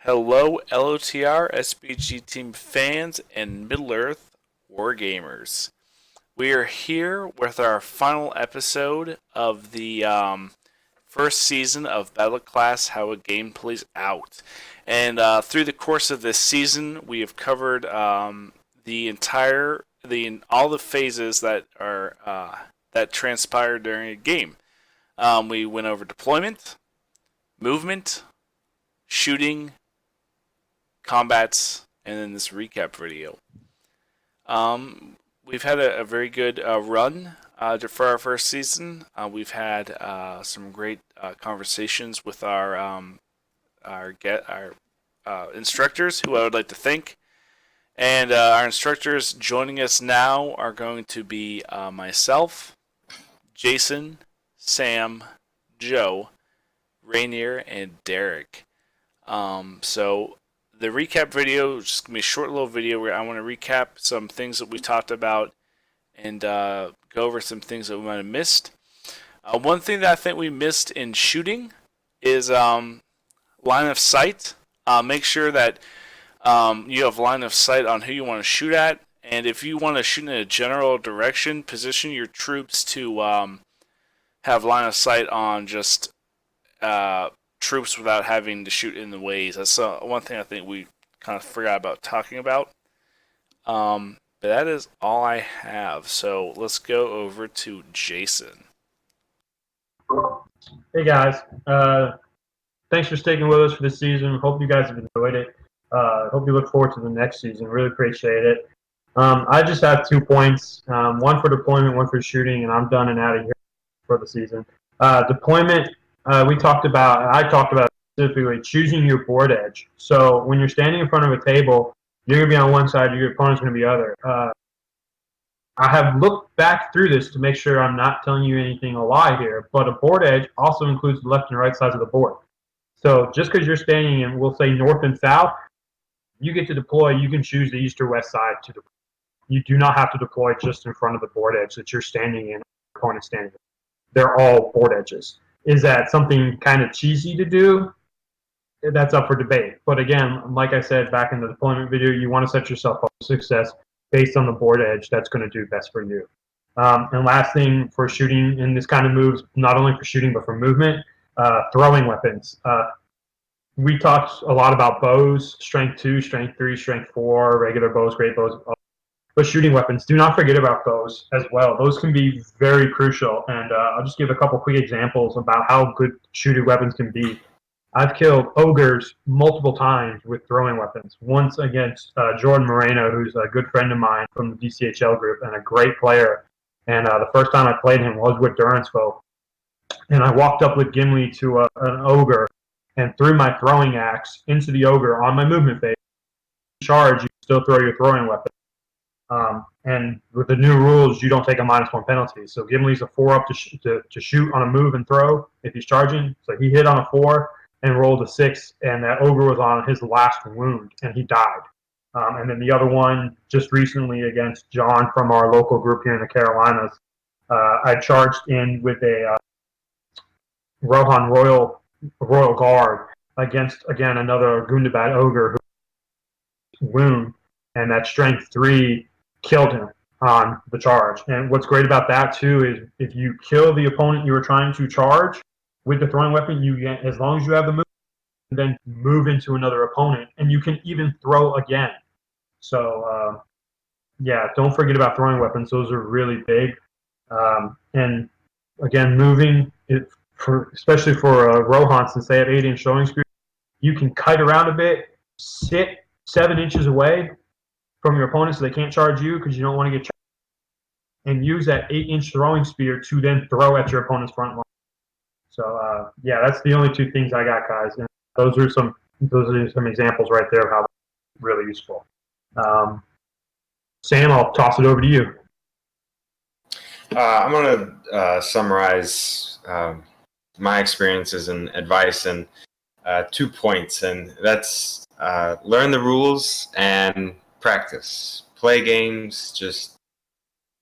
Hello, LOTR, SBG Team fans, and Middle-earth War Gamers. We are here with our final episode of the first season of Battle Class How a Game Plays Out. And through the course of this season, we have covered all the phases that are that transpire during a game. We went over deployment, movement, shooting, combats, and then this recap video. We've had a very good run for our first season. We've had some great conversations with our instructors, who I would like to thank. And our instructors joining us now are going to be myself, Jason, Sam, Joe, Rainier, and Derek. So the recap video is just going to be a short little video where I want to recap some things that we talked about and go over some things that we might have missed. One thing that I think we missed in shooting is line of sight. Make sure that you have line of sight on who you want to shoot at. And if you want to shoot in a general direction, position your troops to have line of sight on just troops without having to shoot in the ways. That's one thing I think we kind of forgot about talking about. But that is all I have. So let's go over to Jason. Hey guys, thanks for sticking with us for this season. Hope you guys have enjoyed it. Hope you look forward to the next season. Really appreciate it. I just have 2 points, one for deployment, one for shooting, and I'm done and out of here for the season. Deployment, I talked about specifically choosing your board edge. So when you're standing in front of a table, you're going to be on one side, your opponent's going to be the other. I have looked back through this to make sure I'm not telling you anything a lie here, but a board edge also includes the left and right sides of the board. So just because you're standing in, we'll say north and south, you get to deploy, you can choose the east or west side to deploy. You do not have to deploy just in front of the board edge that you're standing in, or your opponent standing in. They're all board edges. Is that something kind of cheesy to do? That's up for debate. But again, like I said back in the deployment video, you want to set yourself up for success based on the board edge that's going to do best for you. And last thing for shooting, and this kind of moves not only for shooting but for movement, throwing weapons. We talked a lot about bows, strength 2, strength 3, strength 4, regular bows, great bows. But shooting weapons, do not forget about those as well. Those can be very crucial. And I'll just give a couple quick examples about how good shooting weapons can be. I've killed ogres multiple times with throwing weapons. Once against Jordan Moreno, who's a good friend of mine from the DCHL group and a great player. And the first time I played him was with Durance Foe. And I walked up with Gimli to an ogre and threw my throwing axe into the ogre on my movement phase. Charge, you still throw your throwing weapon. And with the new rules, you don't take a -1 penalty. So Gimli's a 4 up to shoot on a move and throw if he's charging. So he hit on a 4 and rolled a 6, and that ogre was on his last wound, and he died. And then the other one, just recently against John from our local group here in the Carolinas, I charged in with a Rohan Royal Guard against, again, another Gundabad ogre who wound, and that strength 3 killed him on the charge. And what's great about that too is if you kill the opponent you were trying to charge with the throwing weapon, you get, as long as you have the move, then move into another opponent, and you can even throw again. So yeah, don't forget about throwing weapons; those are really big. And again, moving especially for Rohan, since they have 8-inch throwing speed, you can kite around a bit, sit 7 inches away from your opponent so they can't charge you because you don't want to get charged, and use that 8-inch throwing spear to then throw at your opponent's front line. So yeah, that's the only 2 things I got, guys. And those are some examples right there of how that's really useful. Sam, I'll toss it over to you. I'm going to summarize my experiences and advice in 2 points, and that's learn the rules and practice. Play games, just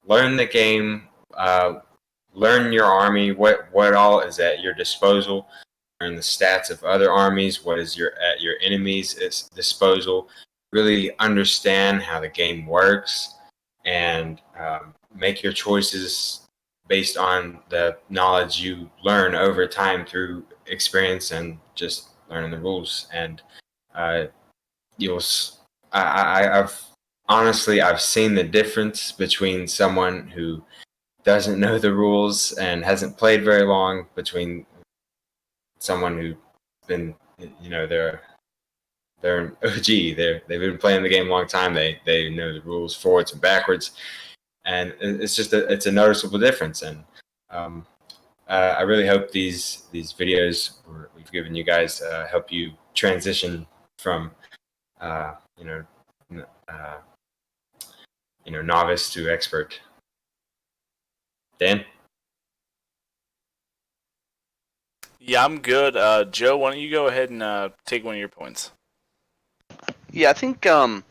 learn the game, learn your army, what all is at your disposal. learn the stats of other armies, what is at your enemy's disposal, really understand how the game works, and make your choices based on the knowledge you learn over time through experience and just learning the rules. And you'll I've honestly I've seen the difference between someone who doesn't know the rules and hasn't played very long, between someone who's been, they're an OG. They've been playing the game a long time. They know the rules forwards and backwards, and it's a noticeable difference. And I really hope these videos we've given you guys help you transition from uh, you know uh, novice to expert. Dan? Yeah, I'm good. Joe, why don't you go ahead and take one of your points? Yeah, I think of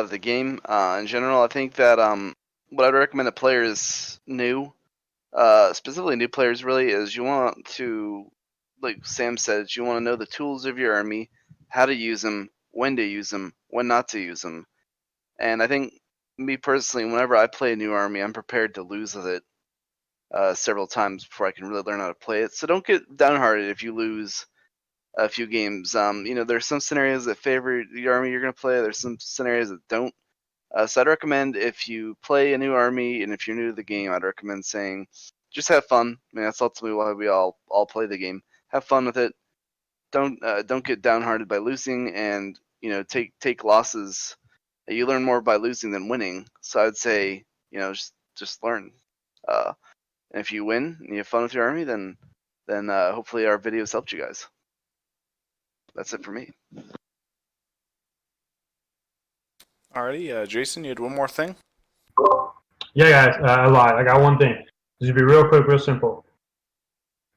the game in general, I think that what I'd recommend to players new, specifically new players, really, is you want to, like Sam said, you want to know the tools of your army, how to use them, when to use them, when not to use them. And I think me personally, whenever I play a new army, I'm prepared to lose with it several times before I can really learn how to play it. So don't get downhearted if you lose a few games. There's some scenarios that favor the army you're going to play. There's some scenarios that don't. So I'd recommend, if you play a new army and if you're new to the game, I'd recommend saying, just have fun. I mean, that's ultimately why we all play the game. Have fun with it. Don't get downhearted by losing, and take losses. You learn more by losing than winning. So I'd say, just learn. And if you win and you have fun with your army, then hopefully our videos helped you guys. That's it for me. Alrighty, Jason, you had one more thing? Yeah, guys, I lied. I got one thing. This will be real quick, real simple.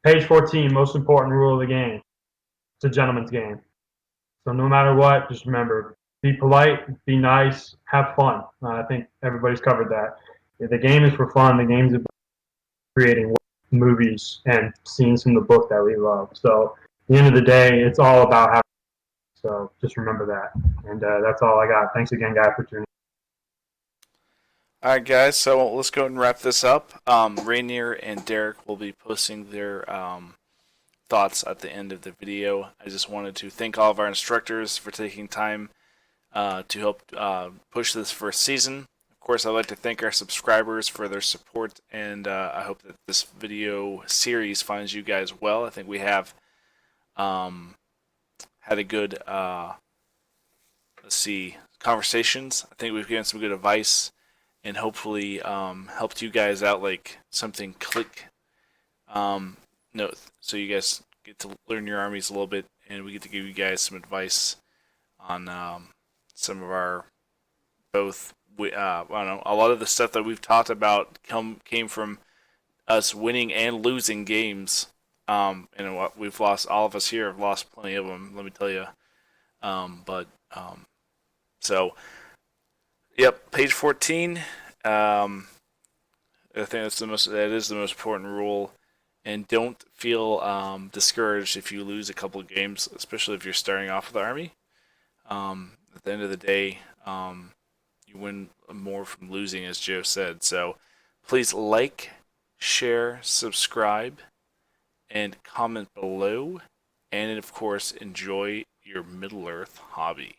Page 14, most important rule of the game. It's a gentleman's game. So no matter what, just remember, be polite, be nice, have fun. I think everybody's covered that. If the game is for fun. The game's about creating movies and scenes from the book that we love. So at the end of the day, it's all about having fun. So just remember that. And that's all I got. Thanks again, guys, for tuning in. Alright, guys, so let's go ahead and wrap this up. Rainier and Derek will be posting their thoughts at the end of the video. I just wanted to thank all of our instructors for taking time to help push this first season. Of course, I'd like to thank our subscribers for their support, and I hope that this video series finds you guys well. I think we have had a good, conversations. I think we've given some good advice and hopefully helped you guys out, like something click. No, so you guys get to learn your armies a little bit, and we get to give you guys some advice on some of our both. I don't know. A lot of the stuff that we've talked about came from us winning and losing games. And what we've lost, all of us here have lost plenty of them. Let me tell you. So, yep, page 14. I think that is the most important rule. And don't feel discouraged if you lose a couple of games, especially if you're starting off with the army. At the end of the day, you win more from losing, as Joe said. So please like, share, subscribe, and comment below. And of course, enjoy your Middle Earth hobby.